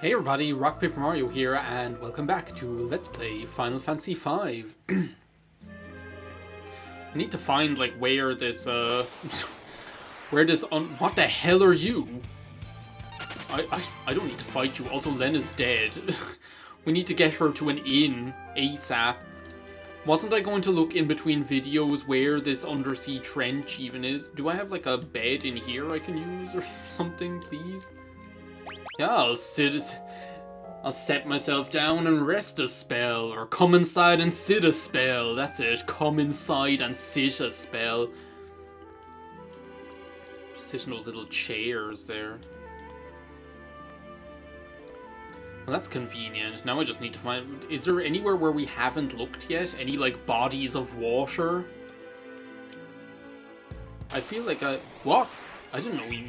Hey everybody, RockPaperMario here, and welcome back to Let's Play Final Fantasy V. I need to find, like, where this, what the hell are you? I don't need to fight you, also Len is dead. We need to get her to an inn, ASAP. Wasn't I going to look in between videos where this undersea trench even is? Do I have, like, a bed in here I can use or something, please? Yeah, I'll set myself down and rest a spell, or come inside and sit a spell. That's it, come inside and sit a spell. Just sit in those little chairs there. Well, that's convenient. Now I just need to find... Is there anywhere where we haven't looked yet? Any, like, bodies of water? I feel like What? I didn't know we...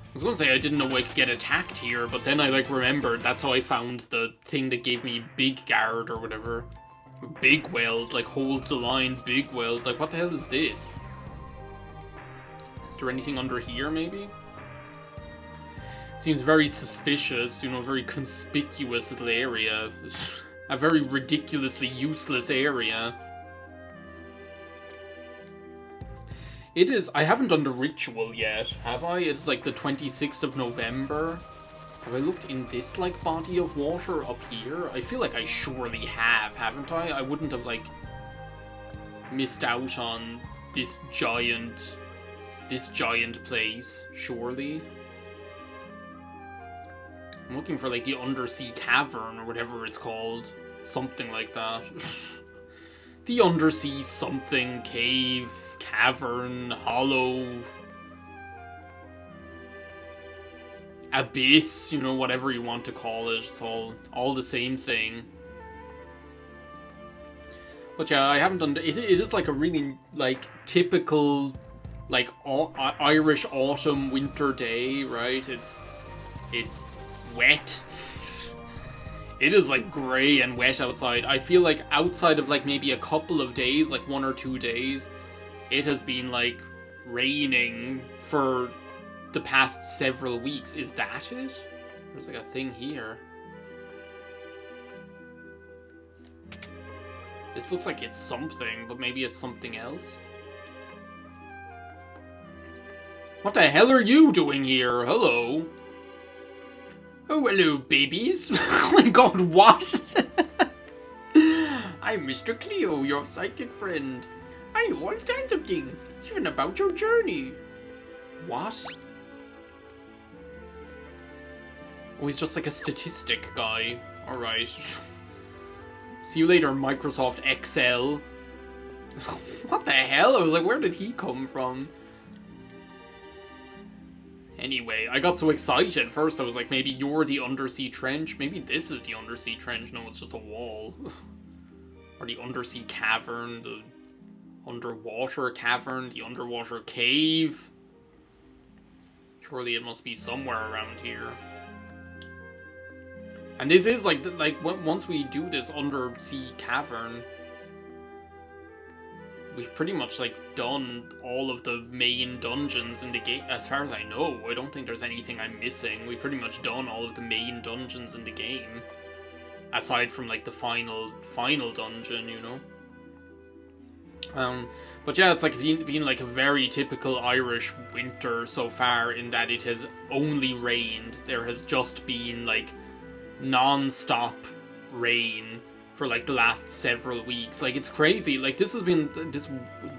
I was gonna say I didn't know I could get attacked here, but then I, like, remembered that's how I found the thing that gave me Big Guard or whatever. Big Weld, like, hold the line, Big Weld. Like, what the hell is this? Is there anything under here, maybe? It seems very suspicious, you know, very conspicuous little area. A very ridiculously useless area. It is. I haven't done the ritual yet, have I? It's like the 26th of November. Have I looked in this, like, body of water up here? I feel like I surely have, haven't I? I wouldn't have, like, missed out on this giant place, surely. I'm looking for, like, the undersea cavern or whatever it's called. Something like that. The undersea something, cave, cavern, hollow, abyss, you know, whatever you want to call it. It's all the same thing. But yeah, I haven't done... It is like a really, like, typical, like, Irish autumn winter day, right? It's wet. It is, like, grey and wet outside. I feel like outside of, like, maybe a couple of days, like 1 or 2 days, it has been, like, raining for the past several weeks. Is that it? There's, like, a thing here. This looks like it's something, but maybe it's something else. What the hell are you doing here? Hello. Oh, hello, babies. Oh my god, what? I'm Mr. Cleo, your psychic friend. I know all kinds of things, even about your journey. What? Oh, he's just like a statistic guy. Alright. See you later, Microsoft Excel. What the hell? I was like, where did he come from? Anyway, I got so excited. First, I was like, maybe you're the undersea trench. Maybe this is the undersea trench. No, it's just a wall. Or the undersea cavern, the underwater cavern, the underwater cave. Surely it must be somewhere around here. And this is like once we do this undersea cavern, we've pretty much, like, done all of the main dungeons in the game. As far as I know, I don't think there's anything I'm missing. We've pretty much done all of the main dungeons in the game. Aside from, like, the final dungeon, you know? But yeah, it's, like, been like, a very typical Irish winter so far, in that it has only rained. There has just been, like, non-stop rain for, like, the last several weeks. Like, it's crazy. Like, this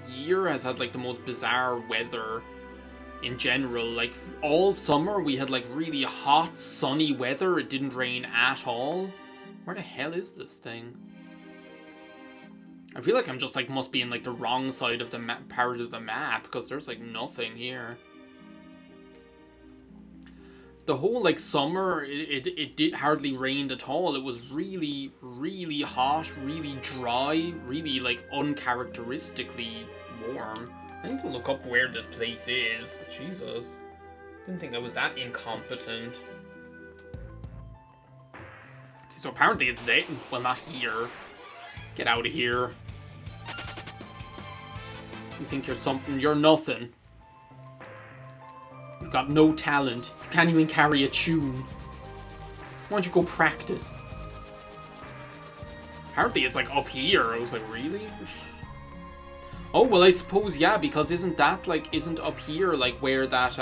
year has had, like, the most bizarre weather in general. Like, all summer we had, like, really hot, sunny weather. It didn't rain at all. Where the hell is this thing? I feel like I'm just, like, must be in, like, the wrong side of the part of the map, because there's, like, nothing here. The whole, like, summer, it did hardly rained at all. It was really, really hot, really dry, really, like, uncharacteristically warm. I need to look up where this place is. Jesus. Didn't think I was that incompetent. So apparently it's there. Well, not here. Get out of here. You think you're something? You're nothing. You've got no talent. You can't even carry a tune. don't you go practice? Apparently it's like up here. I was like, really? Oh, well, I suppose, yeah, because isn't up here, like, where that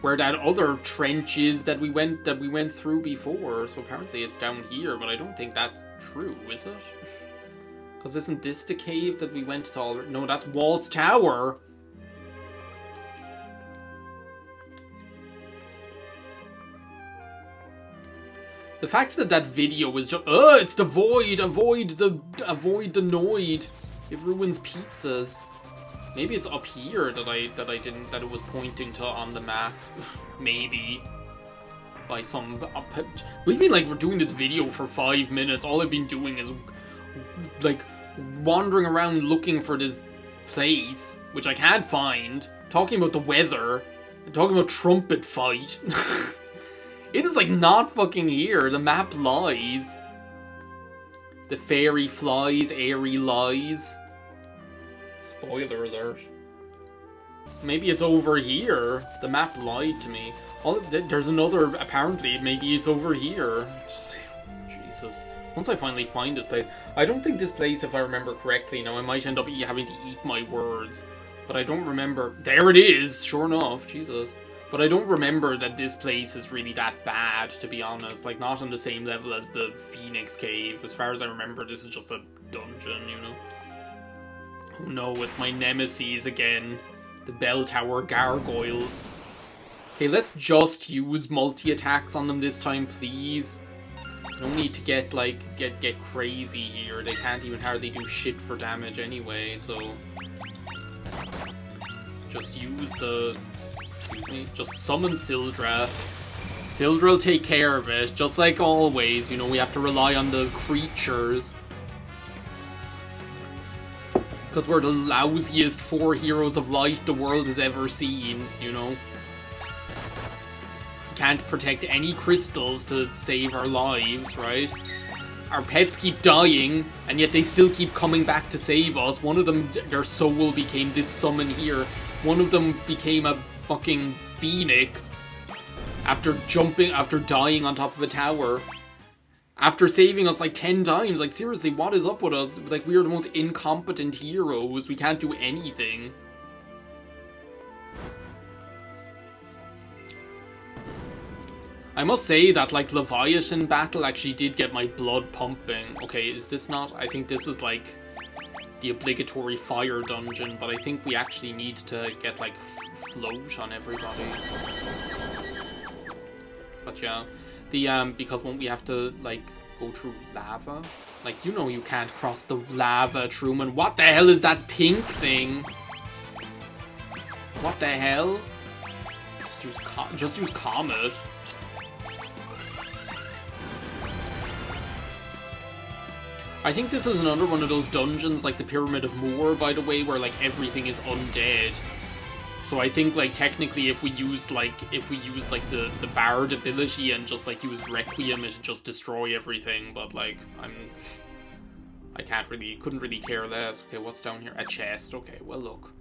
other trench is that we went through before? So apparently it's down here, but I don't think that's true, is it? Because isn't this the cave that we went to already? No, that's Walt's Tower. The fact that that video was just, it's the void, avoid the noid. It ruins pizzas. Maybe it's up here that it was pointing to on the map. Maybe. By some, we've been like, we're doing this video for 5 minutes. All I've been doing is like wandering around looking for this place, which I can't find, talking about the weather, and talking about trumpet fight. It is like not fucking here. The map lies. The fairy flies, airy lies. Spoiler alert. Maybe it's over here. The map lied to me. There's another, apparently, maybe it's over here. Jesus. Once I finally find this place. I don't think this place, if I remember correctly, now I might end up having to eat my words. But I don't remember. There it is, sure enough. Jesus. But I don't remember that this place is really that bad, to be honest. Like, not on the same level as the Phoenix Cave. As far as I remember, this is just a dungeon, you know? Oh no, it's my nemesis again. The Bell Tower Gargoyles. Okay, let's just use multi-attacks on them this time, please. No need to get crazy here. They can't even hardly do shit for damage anyway, so... Just use the... Excuse me. Just summon Sildra. Sildra will take care of it, just like always. You know, we have to rely on the creatures. Because we're the lousiest 4 heroes of light the world has ever seen, you know? Can't protect any crystals to save our lives, right? Our pets keep dying, and yet they still keep coming back to save us. One of them, their soul became this summon here. One of them became a fucking phoenix after dying on top of a tower. After saving us like 10 times. Like, seriously, what is up with us? Like, we are the most incompetent heroes. We can't do anything. I must say that, like, Leviathan battle actually did get my blood pumping. Okay, is this not? I think this is, like, the obligatory fire dungeon, but I think we actually need to get, like, float on everybody. But yeah, because won't we have to, like, go through lava? Like, you know you can't cross the lava, Truman. What the hell is that pink thing? What the hell? Just use Comet. I think this is another one of those dungeons, like the Pyramid of Moor, by the way, where, like, everything is undead. So I think, like, technically if we used the Bard ability and just, like, used Requiem, it'd just destroy everything, but, like, couldn't really care less. Okay, what's down here? A chest. Okay, well, look.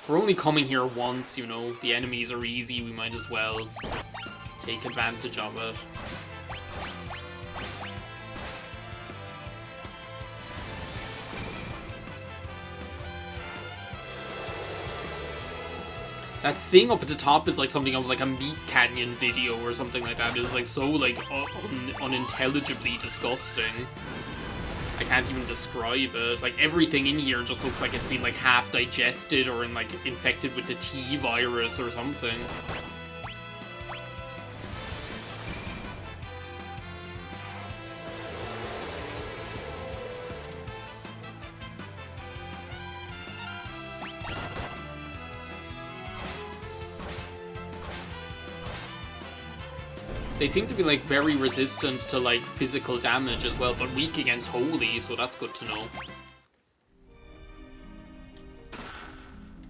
We're only coming here once, you know. The enemies are easy, we might as well take advantage of it. That thing up at the top is like something of like a Meat Canyon video or something like that. It's like so like unintelligibly disgusting. I can't even describe it. Like everything in here just looks like it's been like half digested or infected with the T virus or something. They seem to be, like, very resistant to, like, physical damage as well, but weak against holy, so that's good to know.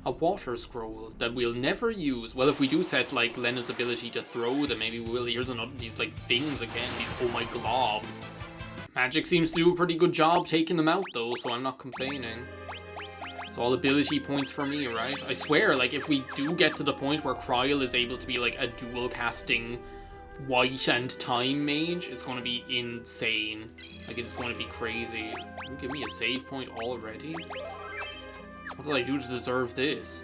A water scroll that we'll never use. Well, if we do set, like, Lena's ability to throw, then maybe we will. Here's another, these, like, things again, these oh my globs. Magic seems to do a pretty good job taking them out, though, so I'm not complaining. It's all ability points for me, right? I swear, like, if we do get to the point where Kryl is able to be, like, a dual casting White and Time Mage, it's going to be insane. Like, it's going to be crazy. Give me a save point already? What did I do to deserve this?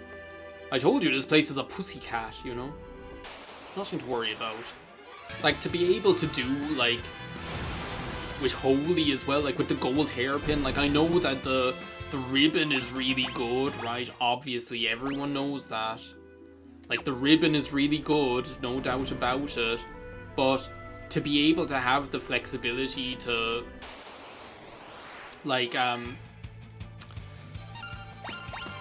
I told you this place is a pussycat, you know? Nothing to worry about. Like, to be able to do, like, with Holy as well, like, with the gold hairpin, like, I know that the ribbon is really good, right? Obviously, everyone knows that. Like, the ribbon is really good, no doubt about it. But to be able to have the flexibility to, like,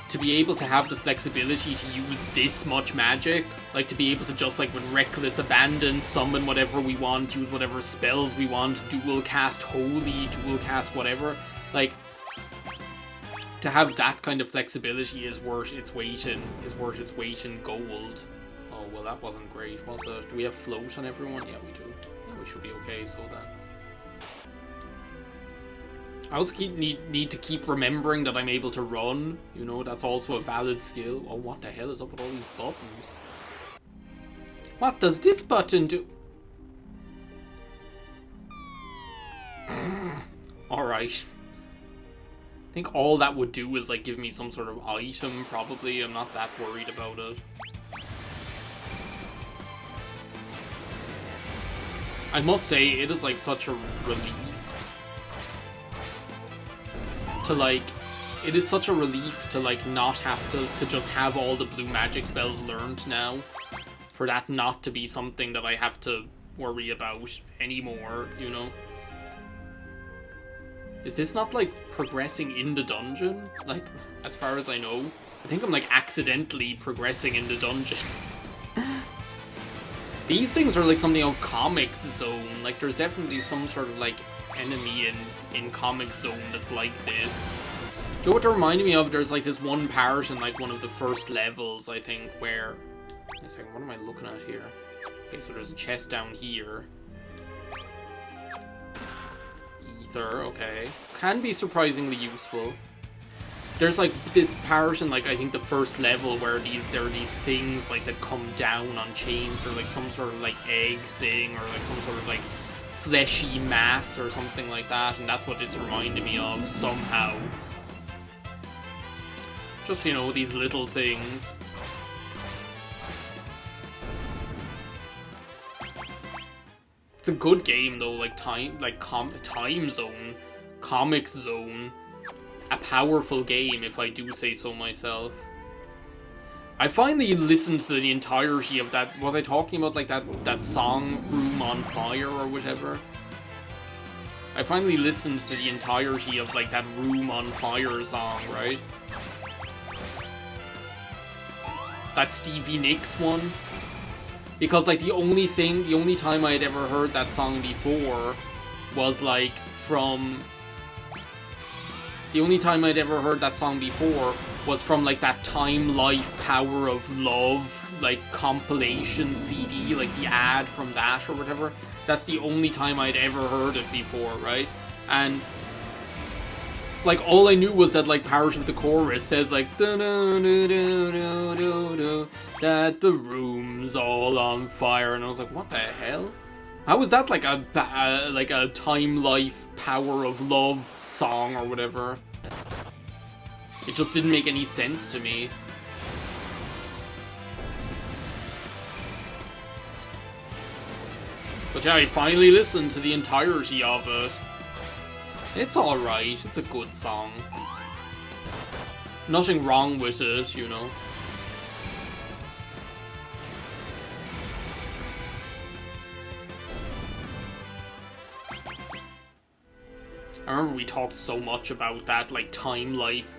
to be able to have the flexibility to use this much magic, like to be able to just, like, with reckless abandon, summon whatever we want, use whatever spells we want, dual cast Holy, dual cast whatever, like, to have that kind of flexibility is worth its weight in gold. Oh, well, that wasn't great, was it? Do we have float on everyone? Yeah, we do. Yeah, we should be okay, so then. I also need to keep remembering that I'm able to run. You know, that's also a valid skill. Oh, what the hell is up with all these buttons? What does this button do? Alright. I think all that would do is, like, give me some sort of item, probably. I'm not that worried about it. I must say, it is, like, such a relief to, like, it is such a relief to, like, not have to just have all the blue magic spells learned now. For that not to be something that I have to worry about anymore, you know? Is this not, like, progressing in the dungeon? Like, as far as I know. I think I'm, like, accidentally progressing in the dungeon. These things are, like, something of Comics Zone. Like, there's definitely some sort of, like, enemy in Comics Zone that's like this. Do you know what it reminded me of? There's, like, this one part in, like, one of the first levels, I think, where... Wait a second, what am I looking at here? Okay, so there's a chest down here. Ether, okay. Can be surprisingly useful. There's, like, this part in, like, I think the first level where there are these things, like, that come down on chains, or, like, some sort of, like, egg thing, or, like, some sort of, like, fleshy mass or something like that, and that's what it's reminding me of, somehow. Just, you know, these little things. It's a good game, though, like, Time Zone, Comics Zone. A powerful game, if I do say so myself. I finally listened to the entirety of that. Was I talking about, like, that song, Room on Fire, or whatever? I finally listened to the entirety of, like, that Room on Fire song, right? That Stevie Nicks one. Because, like, the only time I had ever heard that song before was, like, from... The only time I'd ever heard that song before was from, like, that Time Life Power of Love, like, compilation CD, like, the ad from that or whatever. That's the only time I'd ever heard it before, right? And, like, all I knew was that, like, part of the chorus says, like, that the room's all on fire, and I was like, what the hell? How is that like a Time Life Power of Love song or whatever? It just didn't make any sense to me. But yeah, I finally listened to the entirety of it. It's alright, it's a good song. Nothing wrong with it, you know. I remember we talked so much about that, like, Time Life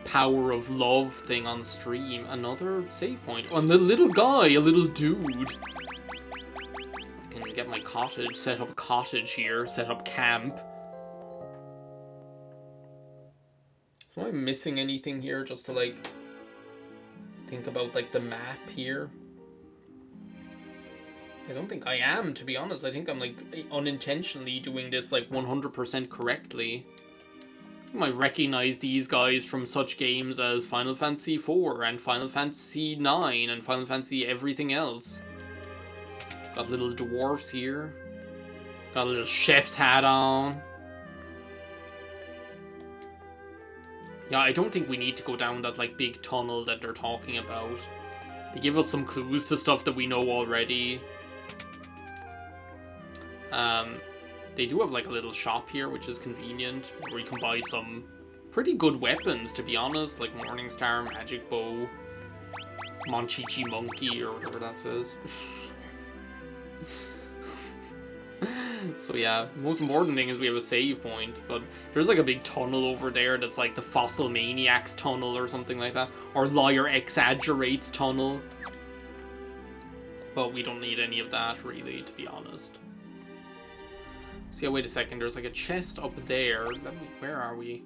Power of Love thing on stream. Another save point. Oh, and the little guy, a little dude. I can get my cottage, set up a cottage here, set up camp. So am I missing anything here just to, like, think about, like, the map here? I don't think I am, to be honest. I think I'm, like, unintentionally doing this, like, 100% correctly. I might recognize these guys from such games as Final Fantasy IV and Final Fantasy IX and Final Fantasy everything else. Got little dwarfs here. Got a little chef's hat on. Yeah, I don't think we need to go down that, like, big tunnel that they're talking about. They give us some clues to stuff that we know already. They do have, like, a little shop here, which is convenient, where you can buy some pretty good weapons, to be honest, like Morningstar, Magic Bow, Monchichi Monkey, or whatever that says. So yeah, the most important thing is we have a save point, but there's like a big tunnel over there that's like the Fossil Maniacs tunnel or something like that, or Liar Exaggerates tunnel. But we don't need any of that, really, to be honest. So yeah, wait a second, there's like a chest up there. Where are we?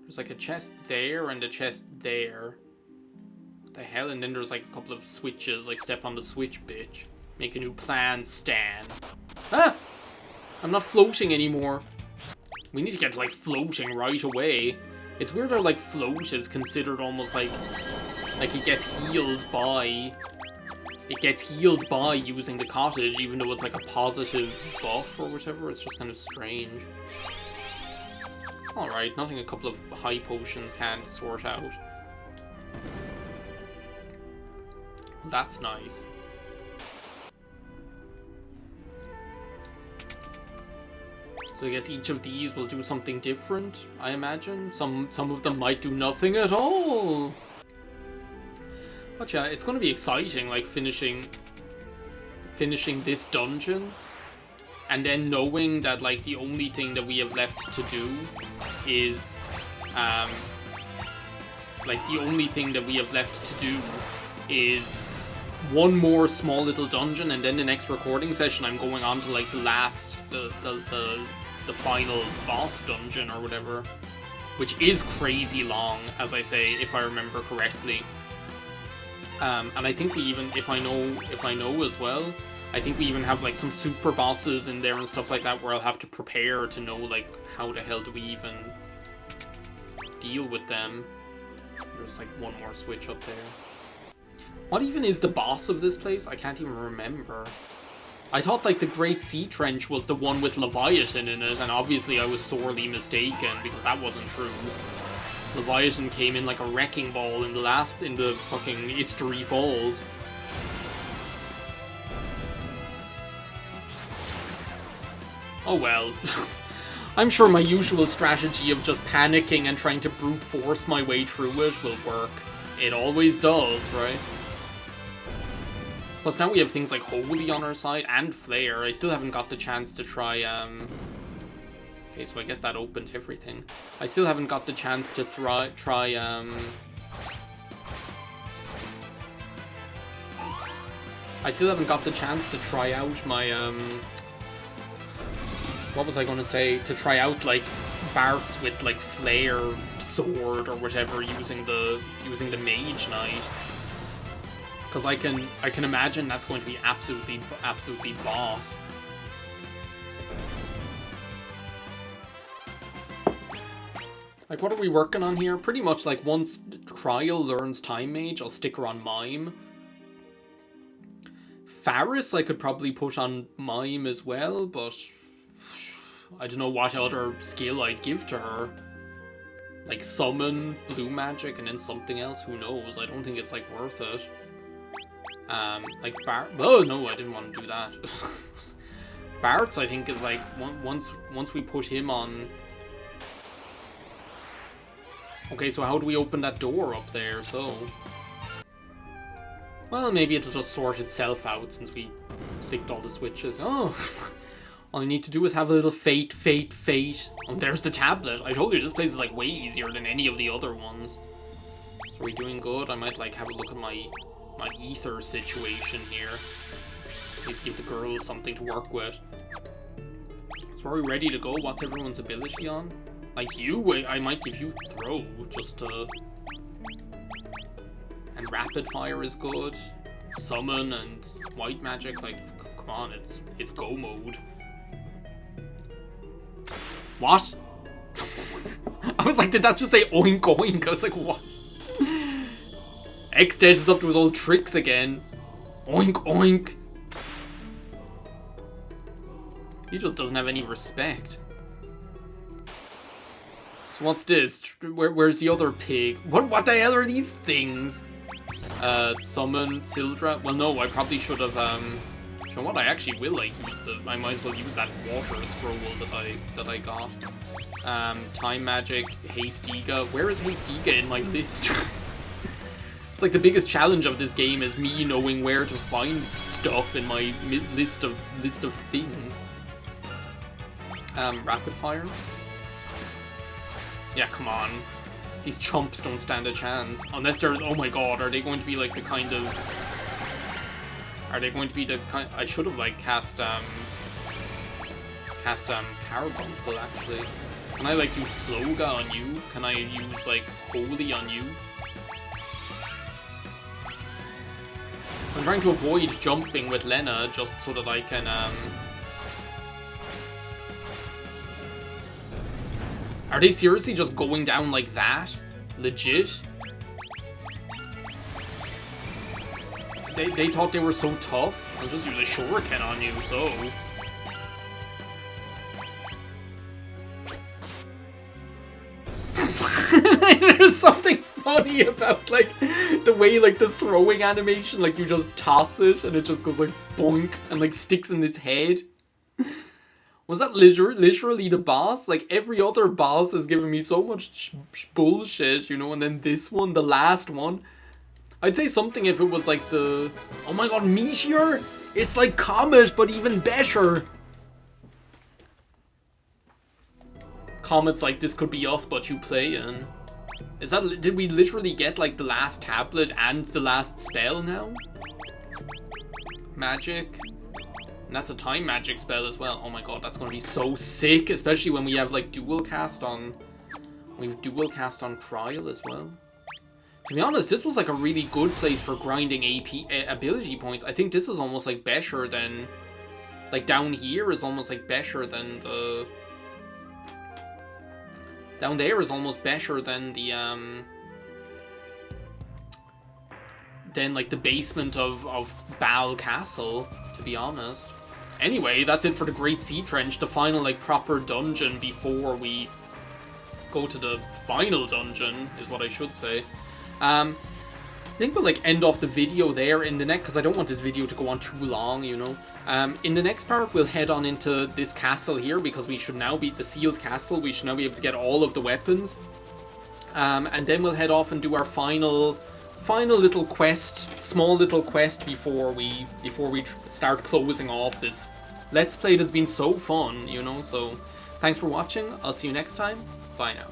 There's like a chest there and a chest there. What the hell? And then there's like a couple of switches, like step on the switch, bitch. Make a new plan, Stan. Ah! I'm not floating anymore. We need to get like floating right away. It's weird how like float is considered almost like it gets healed by... It gets healed by using the cottage, even though it's like a positive buff or whatever. It's just kind of strange. Alright, nothing a couple of high potions can't sort out. Well, that's nice. So I guess each of these will do something different, I imagine. Some of them might do nothing at all. But yeah, it's going to be exciting, like finishing this dungeon, and then knowing that like the only thing that we have left to do is, one more small little dungeon, and then the next recording session I'm going on to like the last, the final boss dungeon or whatever, which is crazy long, as I say, if I remember correctly. And I think we even, if I know as well, I think we even have like some super bosses in there and stuff like that where I'll have to prepare to know like how the hell do we even deal with them. There's like one more switch up there. What even is the boss of this place? I can't even remember. I thought like the Great Sea Trench was the one with Leviathan in it, and obviously I was sorely mistaken because that wasn't true. Leviathan came in like a wrecking ball in the fucking History Falls. Oh well. I'm sure my usual strategy of just panicking and trying to brute force my way through it will work. It always does, right? Plus now we have things like Holy on our side and Flare. I still haven't got the chance to try, Okay, so I guess that opened everything. I still haven't got the chance to try out my, what was I going to say? To try out, like, Bart's with, like, Flare Sword or whatever using the Mage Knight. Because I can imagine that's going to be absolutely boss. Like, what are we working on here? Pretty much, like, once Kryl learns Time Mage, I'll stick her on Mime. Faris, I could probably put on Mime as well, but I don't know what other skill I'd give to her. Like, Summon, Blue Magic, and then something else, who knows? I don't think it's, like, worth it. Like, Bart... Oh, no, I didn't want to do that. Bart's, I think, is, like, once we put him on... Okay, so how do we open that door up there, so... Well, maybe it'll just sort itself out since we clicked all the switches. Oh! All I need to do is have a little fate. Oh, there's the tablet. I told you, this place is, like, way easier than any of the other ones. So are we doing good? I might, like, have a look at my ether situation here. At least give the girls something to work with. So are we ready to go? What's everyone's ability on? Like you, I might give you throw, just to... And rapid fire is good. Summon and white magic, like, come on, it's go mode. What? I was like, did that just say oink oink? I was like, what? X-Dead is up to his old tricks again. Oink oink. He just doesn't have any respect. So what's this? Where's the other pig? What the hell are these things? Summon Sildra? Well, no, I probably should have, you know what, I actually will, like, I might as well use that water scroll that I got. Time Magic, Hastiga. Where is Hastiga in my list? It's like the biggest challenge of this game is me knowing where to find stuff in my list of things. Rapid Fire? Yeah, come on. These chumps don't stand a chance. Unless they're, oh my god, are they going to be like the kind of... Are they going to be the kind... I should have, like, cast Carbuncle, actually. Can I, like, use Sloga on you? Can I use, like, Holy on you? I'm trying to avoid jumping with Lena, just so that I can, Are they seriously just going down like that? Legit? They thought they were so tough? I'll just use a shuriken on you, so... There's something funny about, like, the way, like, the throwing animation, like, you just toss it and it just goes, like, boink, and, like, sticks in its head. Was that literally the boss? Like, every other boss has given me so much bullshit, you know, and then this one, the last one. I'd say something if it was, like, the... Oh my god, Meteor? It's like Comet, but even better. Comet's like, this could be us, but you play in. Is that... Did we literally get, like, the last tablet and the last spell now? Magic... And that's a time magic spell as well. Oh my god, that's gonna be so sick, especially when we have like dual cast on Kryl as well. To be honest, this was like a really good place for grinding AP ability points. I think this is almost like better than, like, down here is almost like better than the, down there is almost better than the than like the basement of Bal Castle, to be honest. Anyway, that's it for the Great Sea Trench, the final, like, proper dungeon before we go to the final dungeon, is what I should say. I think we'll, like, end off the video there in the next, because I don't want this video to go on too long, you know. In the next part, we'll head on into this castle here, because we should now be the sealed castle. We should now be able to get all of the weapons. And then we'll head off and do our final little quest, small little quest before we start closing off this Let's Play that's been so fun, you know. So thanks for watching. I'll see you next time. Bye now.